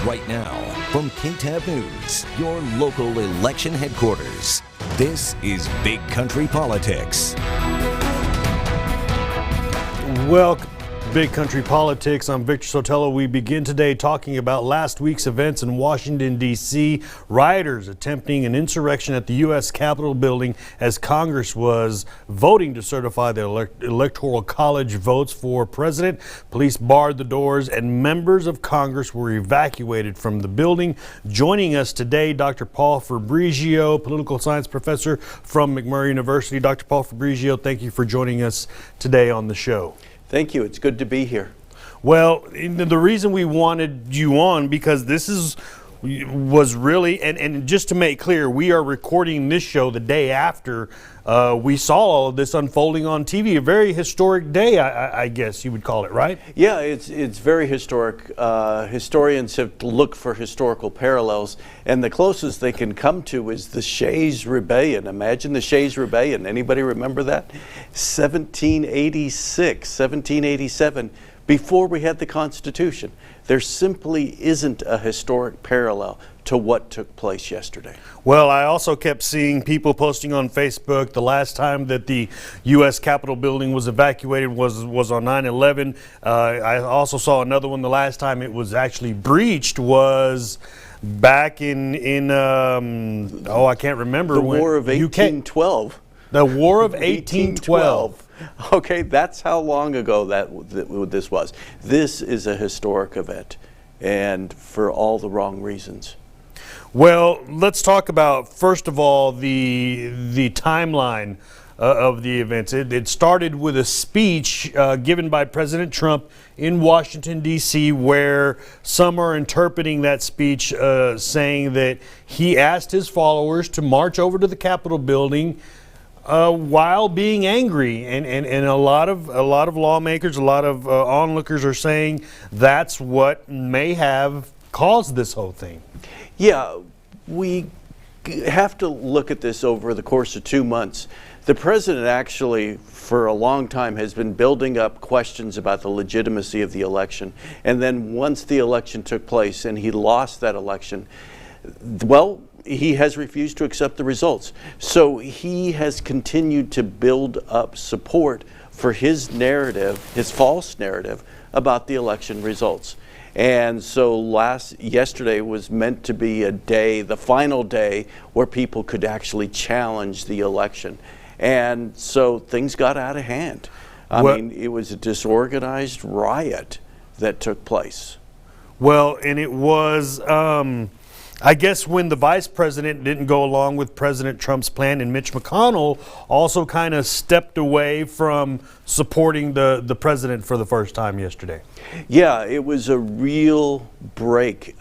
Right now, from KTAB News, your local election headquarters, this is Big Country Politics. Welcome to Big Country Politics. I'm Victor Sotelo. We begin today talking about last week's events in Washington, D.C. Rioters attempting an insurrection at the U.S. Capitol building as Congress was voting to certify the Electoral College votes for president. Police barred the doors and members of Congress were evacuated from the building. Joining us today, Dr. Paul Fabrizio, political science professor from McMurray University. Dr. Paul Fabrizio, thank you for joining us today on the show. Thank you. It's good to be here. Well, the reason we wanted you on, because this was really, and just to make clear, we are recording this show the day after we saw all of this unfolding on TV. A very historic day, I guess you would call it, right? Yeah, it's very historic. Historians have looked for historical parallels, and the closest they can come to is the Shays Rebellion. Imagine the Shays Rebellion. Anybody remember that? 1786, 1787, before we had the Constitution. There simply isn't a historic parallel to what took place yesterday. Well, I also kept seeing people posting on Facebook the last time that the U.S. Capitol building was evacuated was on 9/11. I also saw another one the last time it was actually breached was back in I can't rember. The War of 1812. The War of 1812. Okay, that's how long ago this was. This is a historic event, and for all the wrong reasons. Well, let's talk about, first of all, the timeline of the events. It started with a speech given by President Trump in Washington, D.C., where some are interpreting that speech saying that he asked his followers to march over to the Capitol building while being angry, and a lot of lawmakers, a lot of onlookers are saying that's what may have caused this whole thing. Yeah, we have to look at this over the course of 2 months. The president actually, for a long time, has been building up questions about the legitimacy of the election, and then once the election took place and he lost that election, well, he has refused to accept the results. So he has continued to build up support for his narrative, his false narrative about the election results. And so yesterday was meant to be a day, the final day, where people could actually challenge the election. And so things got out of hand. I mean, it was a disorganized riot that took place. Well, and it was I guess when the vice president didn't go along with President Trump's plan, and Mitch McConnell also kind of stepped away from supporting the president for the first time yesterday. Yeah, it was a real break.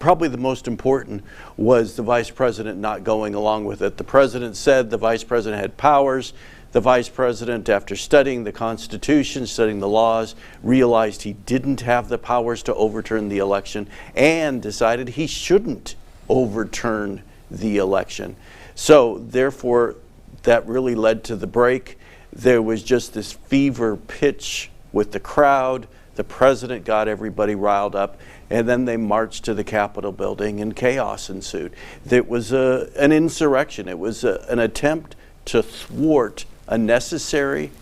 Probably the most important was the vice president not going along with it. The president said the vice president had powers. The vice president, after studying the Constitution, studying the laws, realized he didn't have the powers to overturn the election and decided he shouldn't overturn the election. So therefore, that really led to the break. There was just this fever pitch with the crowd. The president got everybody riled up, and then they marched to the Capitol building and chaos ensued. It was an insurrection. It was an attempt to thwart a necessary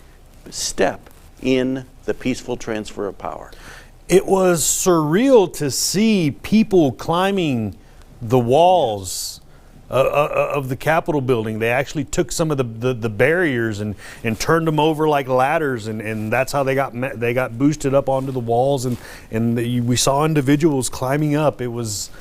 step in the peaceful transfer of power. It was surreal to see people climbing the walls of the Capitol building. They actually took some of the barriers and turned them over like ladders, and that's how they got boosted up onto the walls, and we saw individuals climbing up. It was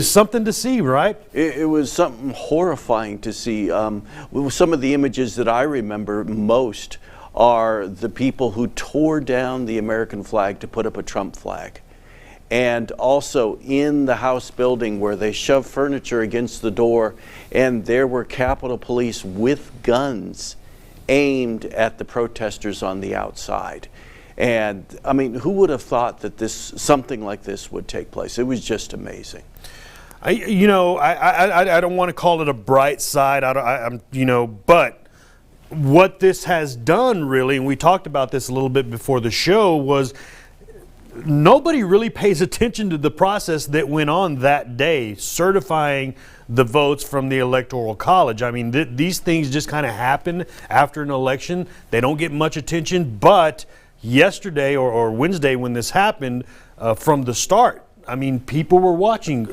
something to see, right? It was something horrifying to see. Some of the images that I remember most are the people who tore down the American flag to put up a Trump flag. And also in the House building where they shoved furniture against the door, and there were Capitol Police with guns aimed at the protesters on the outside. And I mean, who would have thought that something like this would take place? It was just amazing. I don't want to call it a bright side. But what this has done really, and we talked about this a little bit before the show, was nobody really pays attention to the process that went on that day, certifying the votes from the Electoral College. I mean, these things just kind of happen after an election. They don't get much attention, but yesterday or Wednesday when this happened, from the start, I mean, people were watching.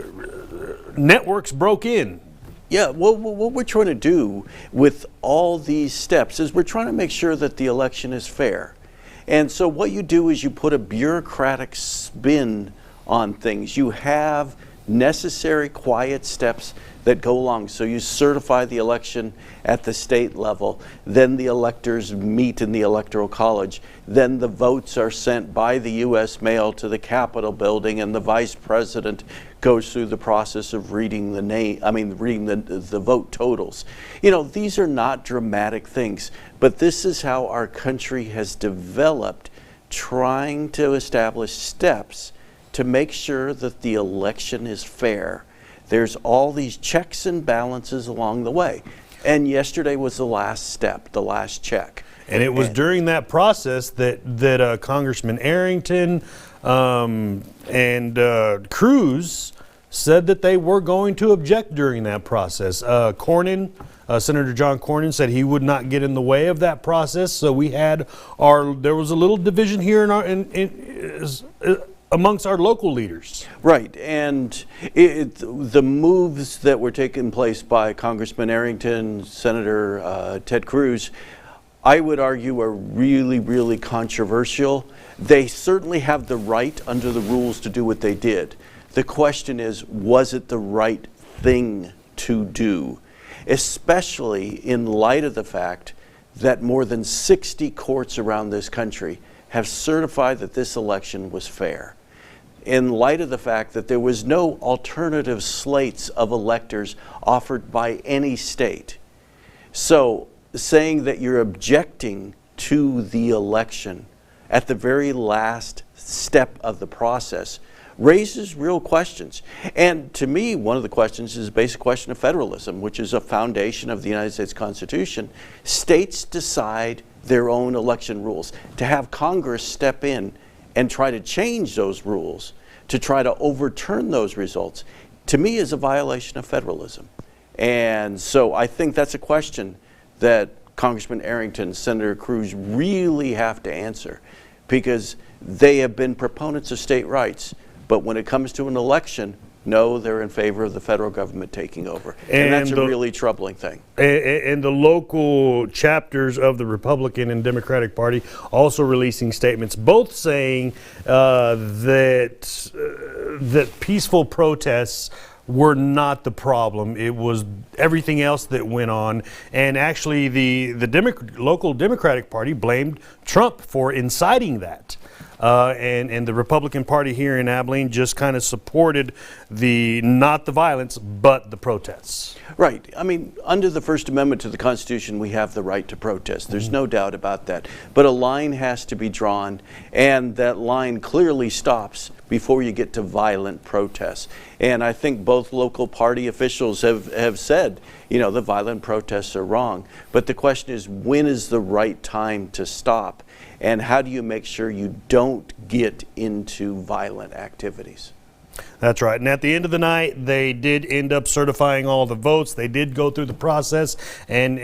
Networks broke in. Yeah, well, what we're trying to do with all these steps is we're trying to make sure that the election is fair. And so what you do is you put a bureaucratic spin on things. You have necessary quiet steps that go along. So you certify the election at the state level, then the electors meet in the Electoral College, then the votes are sent by the U.S. mail to the Capitol building, and the vice president goes through the process of reading the vote totals. You know, these are not dramatic things, but this is how our country has developed, trying to establish steps to make sure that the election is fair. There's all these checks and balances along the way. And yesterday was the last step, the last check. And it was during that process that Congressman Arrington and Cruz said that they were going to object during that process. Senator John Cornyn said he would not get in the way of that process. So we had there was a little division here amongst our local leaders. Right, and the moves that were taking place by Congressman Arrington, Senator Ted Cruz, I would argue are really, really controversial. They certainly have the right under the rules to do what they did. The question is, was it the right thing to do? Especially in light of the fact that more than 60 courts around this country have certified that this election was fair. In light of the fact that there was no alternative slates of electors offered by any state. So saying that you're objecting to the election at the very last step of the process raises real questions. And to me, one of the questions is a basic question of federalism, which is a foundation of the United States Constitution. States decide their own election rules. To have Congress step in and try to change those rules, to try to overturn those results, to me is a violation of federalism. And so I think that's a question that Congressman Arrington, Senator Cruz really have to answer, because they have been proponents of state rights, but when it comes to an election, no, they're in favor of the federal government taking over. And that's a really troubling thing. And the local chapters of the Republican and Democratic Party also releasing statements, both saying that peaceful protests were not the problem. It was everything else that went on. And actually the local Democratic Party blamed Trump for inciting that. And the Republican Party here in Abilene just kind of supported not the violence, but the protests. Right. I mean, under the First Amendment to the Constitution, we have the right to protest. There's no doubt about that. But a line has to be drawn, and that line clearly stops before you get to violent protests. And I think both local party officials have said, you know, the violent protests are wrong. But the question is, when is the right time to stop? And how do you make sure you don't get into violent activities? That's right. And at the end of the night, they did end up certifying all the votes. They did go through the process, and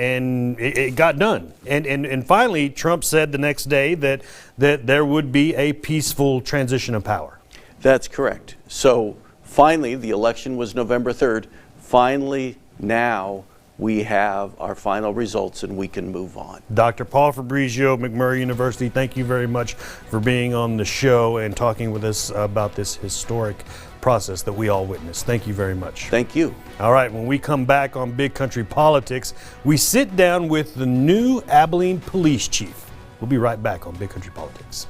it got done. And finally, Trump said the next day that there would be a peaceful transition of power. That's correct. So finally, the election was November 3rd. Finally, now we have our final results and we can move on. Dr. Paul Fabrizio, McMurray University, thank you very much for being on the show and talking with us about this historic process that we all witnessed. Thank you very much. Thank you. All right, when we come back on Big Country Politics, we sit down with the new Abilene Police Chief. We'll be right back on Big Country Politics.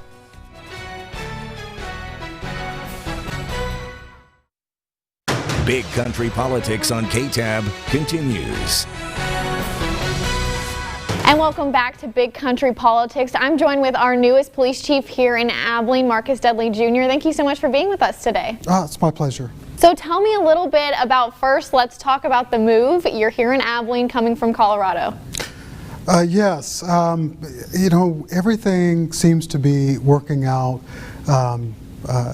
Big Country Politics on KTAB continues. And welcome back to Big Country Politics. I'm joined with our newest police chief here in Abilene, Marcus Dudley Jr. Thank you so much for being with us today. It's my pleasure. So tell me a little bit about, first, let's talk about the move. You're here in Abilene coming from Colorado. Yes, you know, everything seems to be working out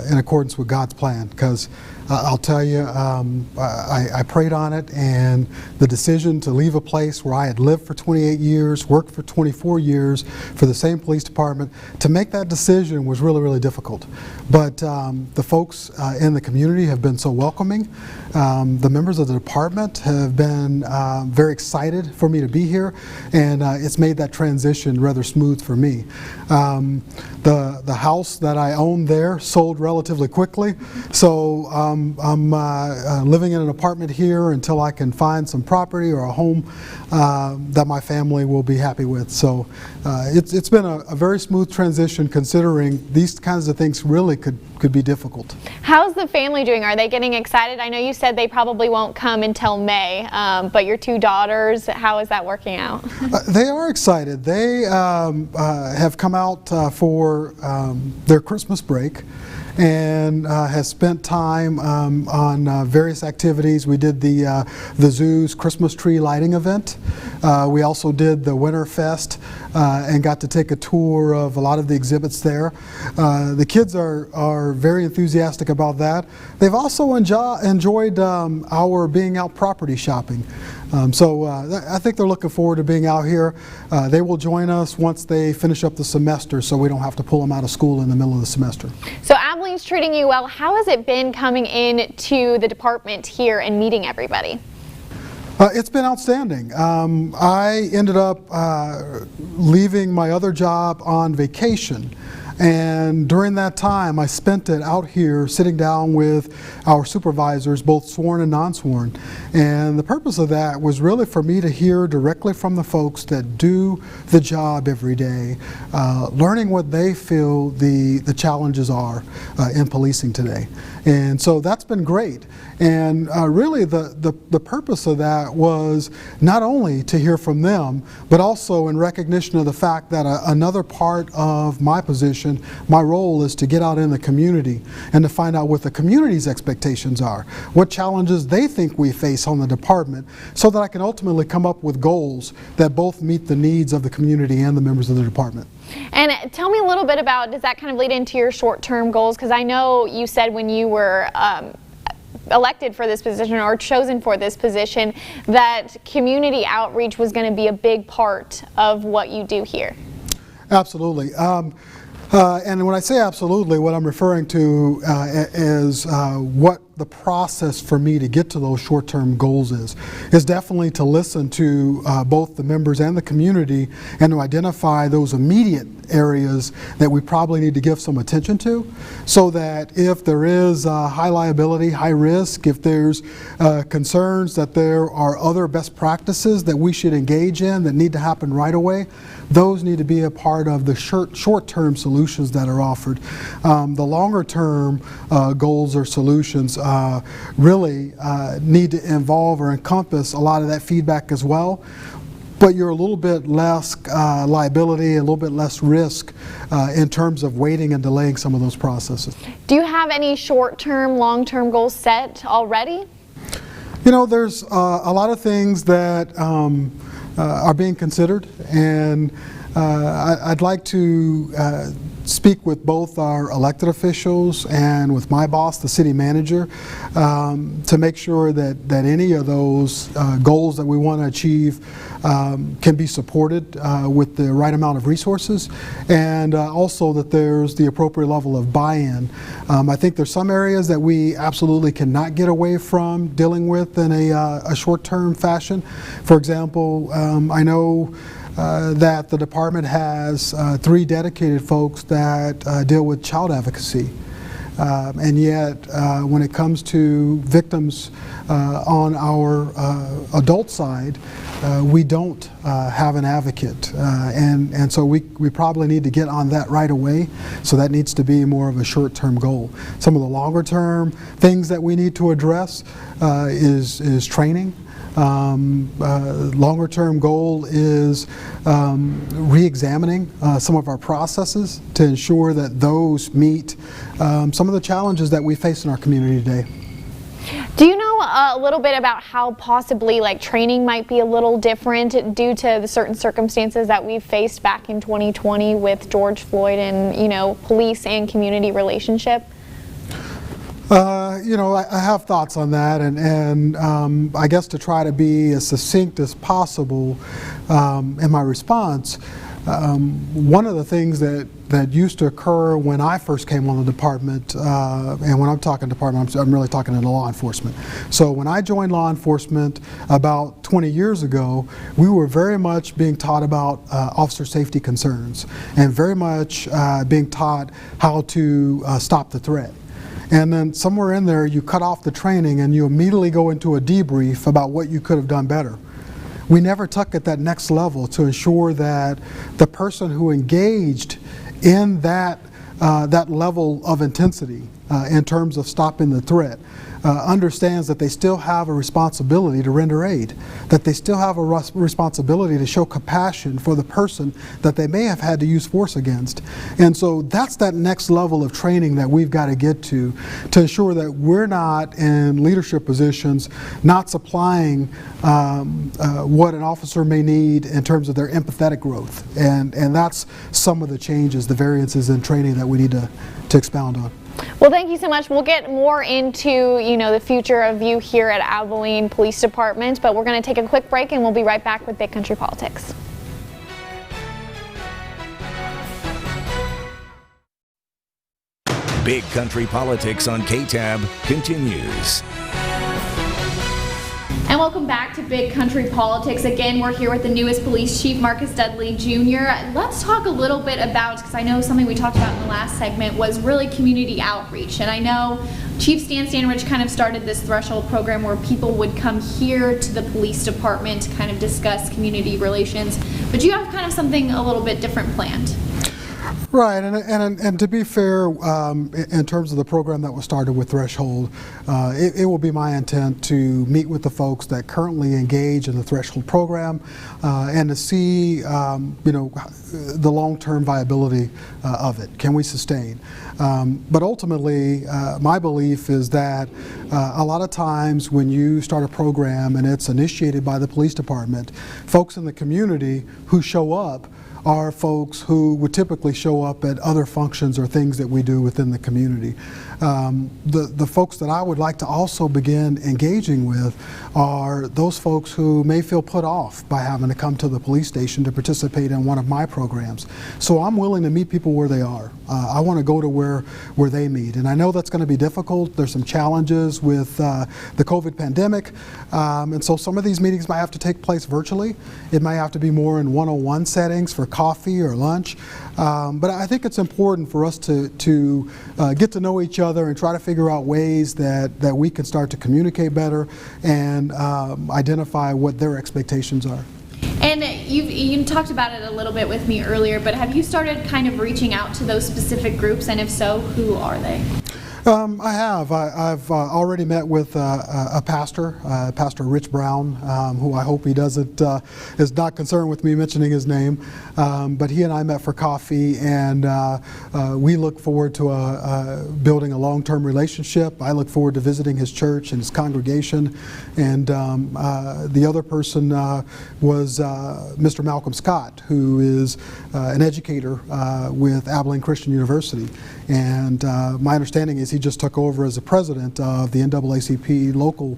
in accordance with God's plan, because I'll tell you, I prayed on it, and the decision to leave a place where I had lived for 28 years, worked for 24 years for the same police department, to make that decision was really, really difficult. But the folks in the community have been so welcoming. The members of the department have been very excited for me to be here, and it's made that transition rather smooth for me. The house that I owned there sold relatively quickly, so I'm living in an apartment here until I can find some property or a home that my family will be happy with. So it's been a very smooth transition, considering these kinds of things really could be difficult. How's the family doing? Are they getting excited? I know you said they probably won't come until May, but your two daughters, how is that working out? They are excited. They have come out for their Christmas break, and has spent time on various activities. We did the zoo's Christmas tree lighting event. We also did the Winter Fest and got to take a tour of a lot of the exhibits there. The kids are very enthusiastic about that. They've also enjoyed our being out property shopping. So I think they're looking forward to being out here. They will join us once they finish up the semester, so we don't have to pull them out of school in the middle of the semester. So Abilene's treating you well. How has it been coming in to the department here and meeting everybody? It's been outstanding. I ended up leaving my other job on vacation. And during that time, I spent it out here sitting down with our supervisors, both sworn and non-sworn. And the purpose of that was really for me to hear directly from the folks that do the job every day, learning what they feel the challenges are in policing today. And so that's been great. And really the purpose of that was not only to hear from them, but also in recognition of the fact that another part of my position, my role, is to get out in the community and to find out what the community's expectations are, what challenges they think we face on the department, so that I can ultimately come up with goals that both meet the needs of the community and the members of the department. And tell me a little bit about, does that kind of lead into your short-term goals? Because I know you said when you were elected for this position or chosen for this position that community outreach was going to be a big part of what you do here. Absolutely. And when I say absolutely, what I'm referring to is what the process for me to get to those short-term goals is definitely to listen to both the members and the community, and to identify those immediate areas that we probably need to give some attention to, so that if there is high liability, high risk, if there's concerns that there are other best practices that we should engage in that need to happen right away, those need to be a part of the short-term solutions that are offered. The longer-term goals or solutions really need to involve or encompass a lot of that feedback as well, but you're a little bit less liability, a little bit less risk in terms of waiting and delaying some of those processes. Do you have any short-term, long-term goals set already? You know, there's a lot of things that are being considered, and I'd like to speak with both our elected officials and with my boss, the city manager, to make sure that any of those goals that we want to achieve can be supported with the right amount of resources, and also that there's the appropriate level of buy-in. I think there's some areas that we absolutely cannot get away from dealing with in a short-term fashion. For example, I know that the department has 3 dedicated folks that deal with child advocacy. And yet, when it comes to victims on our adult side, we don't have an advocate. And so we probably need to get on that right away. So that needs to be more of a short-term goal. Some of the longer-term things that we need to address is training. Longer-term goal is re-examining some of our processes to ensure that those meet some of the challenges that we face in our community today. Do you know a little bit about how possibly training might be a little different due to the certain circumstances that we've faced back in 2020 with George Floyd and police and community relationship? I have thoughts on that, and I guess to try to be as succinct as possible in my response, one of the things that used to occur when I first came on the department, and when I'm talking department, I'm really talking in law enforcement. So when I joined law enforcement about 20 years ago, we were very much being taught about officer safety concerns, and very much being taught how to stop the threat. And then somewhere in there, you cut off the training and you immediately go into a debrief about what you could have done better. We never took it that next level to ensure that the person who engaged in that level of intensity in terms of stopping the threat understands that they still have a responsibility to render aid, that they still have a responsibility to show compassion for the person that they may have had to use force against. And so that's that next level of training that we've got to get to ensure that we're not in leadership positions not supplying what an officer may need in terms of their empathetic growth. And that's some of the changes, the variances in training that we need to expound on. Well, thank you so much. We'll get more into, the future of you here at Abilene Police Department, but we're going to take a quick break and we'll be right back with Big Country Politics. Big Country Politics on KTAB continues. And welcome back to Big Country Politics. Again, we're here with the newest police chief, Marcus Dudley Jr. Let's talk a little bit about, because I know something we talked about in the last segment was really community outreach. And I know Chief Stan Stanridge kind of started this threshold program where people would come here to the police department to kind of discuss community relations. But you have kind of something a little bit different planned. Right, and to be fair, in terms of the program that was started with Threshold, it will be my intent to meet with the folks that currently engage in the Threshold program and to see, the long-term viability of it. Can we sustain? But ultimately, my belief is that a lot of times when you start a program and it's initiated by the police department, folks in the community who show up are folks who would typically show up at other functions or things that we do within the community. The folks that I would like to also begin engaging with are those folks who may feel put off by having to come to the police station to participate in one of my programs. So I'm willing to meet people where they are. I want to go to where they meet. And I know that's going to be difficult. There's some challenges with the COVID pandemic. And so some of these meetings might have to take place virtually. It might have to be more in one-on-one settings for coffee or lunch. But I think it's important for us to get to know each other and try to figure out ways that we can start to communicate better and identify what their expectations are. And you talked about it a little bit with me earlier, but have you started kind of reaching out to those specific groups, and if so, who are they? I have. I've already met with a pastor, Pastor Rich Brown, who I hope he is not concerned with me mentioning his name. But he and I met for coffee, and we look forward to building a long-term relationship. I look forward to visiting his church and his congregation. And the other person was Mr. Malcolm Scott, who is an educator with Abilene Christian University. And my understanding is he just took over as the president of the NAACP local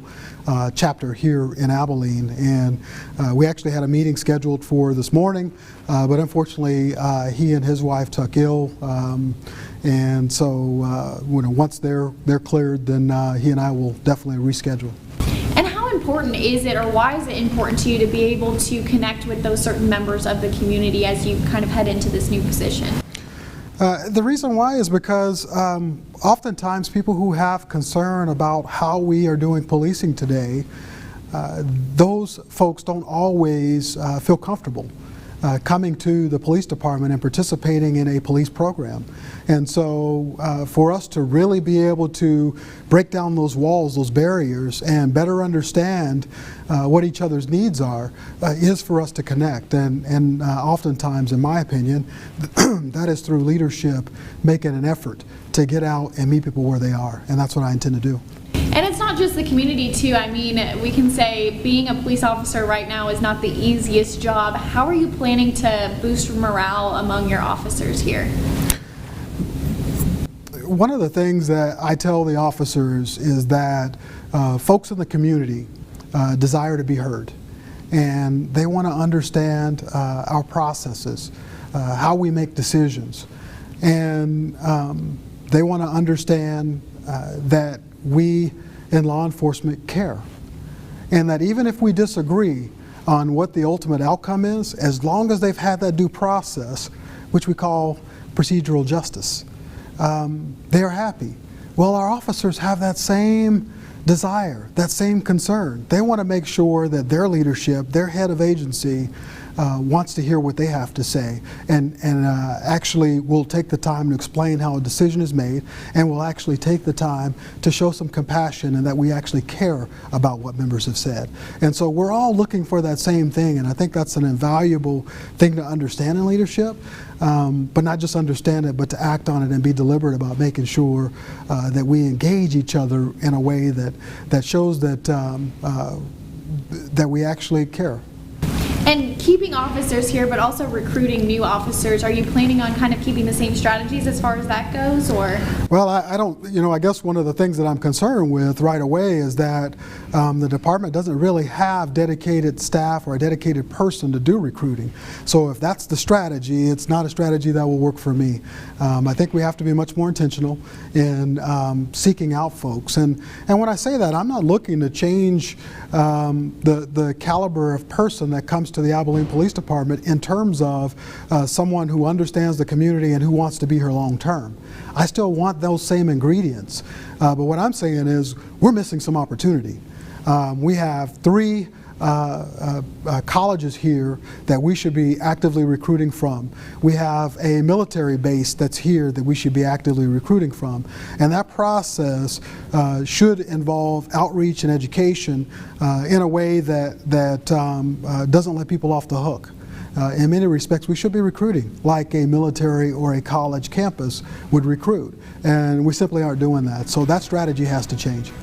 chapter here in Abilene. And we actually had a meeting scheduled for this morning, but unfortunately he and his wife took ill. And so once they're cleared, then he and I will definitely reschedule. And how important is it, or why is it important to you to be able to connect with those certain members of the community as you kind of head into this new position? The reason why is because oftentimes people who have concern about how we are doing policing today, those folks don't always feel comfortable coming to the police department and participating in a police program. And so for us to really be able to break down those walls, those barriers, and better understand what each other's needs are is for us to connect. And oftentimes, in my opinion, that is through leadership making an effort to get out and meet people where they are. And that's what I intend to do. And it's not just the community too. I mean, we can say being a police officer right now is not the easiest job. How are you planning to boost morale among your officers here? one of the things that I tell the officers is that folks in the community desire to be heard, and they want to understand our processes, how we make decisions, and they want to understand that we in law enforcement care, and that even if we disagree on what the ultimate outcome is, as long as they've had that due process, which we call procedural justice, they are happy. Well, our officers have that same desire, that same concern. They want to make sure that their leadership, their head of agency, wants to hear what they have to say, and actually will take the time to explain how a decision is made, and will actually take the time to show some compassion and that we actually care about what members have said. And so we're all looking for that same thing, and I think that's an invaluable thing to understand in leadership, but not just understand it, but to act on it and be deliberate about making sure that we engage each other in a way that shows that that we actually care. And keeping officers here, but also recruiting new officers, are you planning on kind of keeping the same strategies as far as that goes, or? Well, I don't, I guess one of the things that I'm concerned with right away is that the department doesn't really have dedicated staff or a dedicated person to do recruiting. So if that's the strategy, it's not a strategy that will work for me. I think we have to be much more intentional in seeking out folks. And when I say that, I'm not looking to change the caliber of person that comes to the Abilene Police Department in terms of someone who understands the community and who wants to be here long term. I still want those same ingredients, but what I'm saying is we're missing some opportunity. We have 3 colleges here that we should be actively recruiting from. We have a military base that's here that we should be actively recruiting from. And that process should involve outreach and education in a way that doesn't let people off the hook. In many respects, we should be recruiting like a military or a college campus would recruit. And we simply aren't doing that. So that strategy has to change.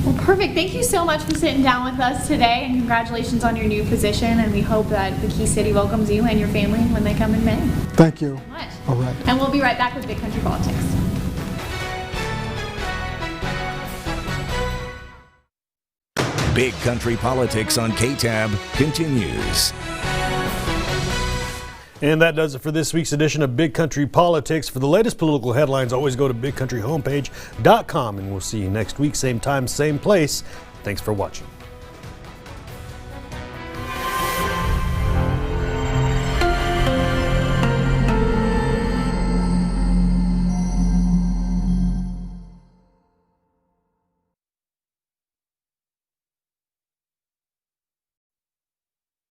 Well, perfect. Thank you so much for sitting down with us today, and congratulations on your new position, and we hope that the Key City welcomes you and your family when they come in May. Thank you. So much. All right. And we'll be right back with Big Country Politics. Big Country Politics on KTAB continues. And that does it for this week's edition of Big Country Politics. For the latest political headlines, always go to bigcountryhomepage.com, and we'll see you next week, same time, same place. Thanks for watching.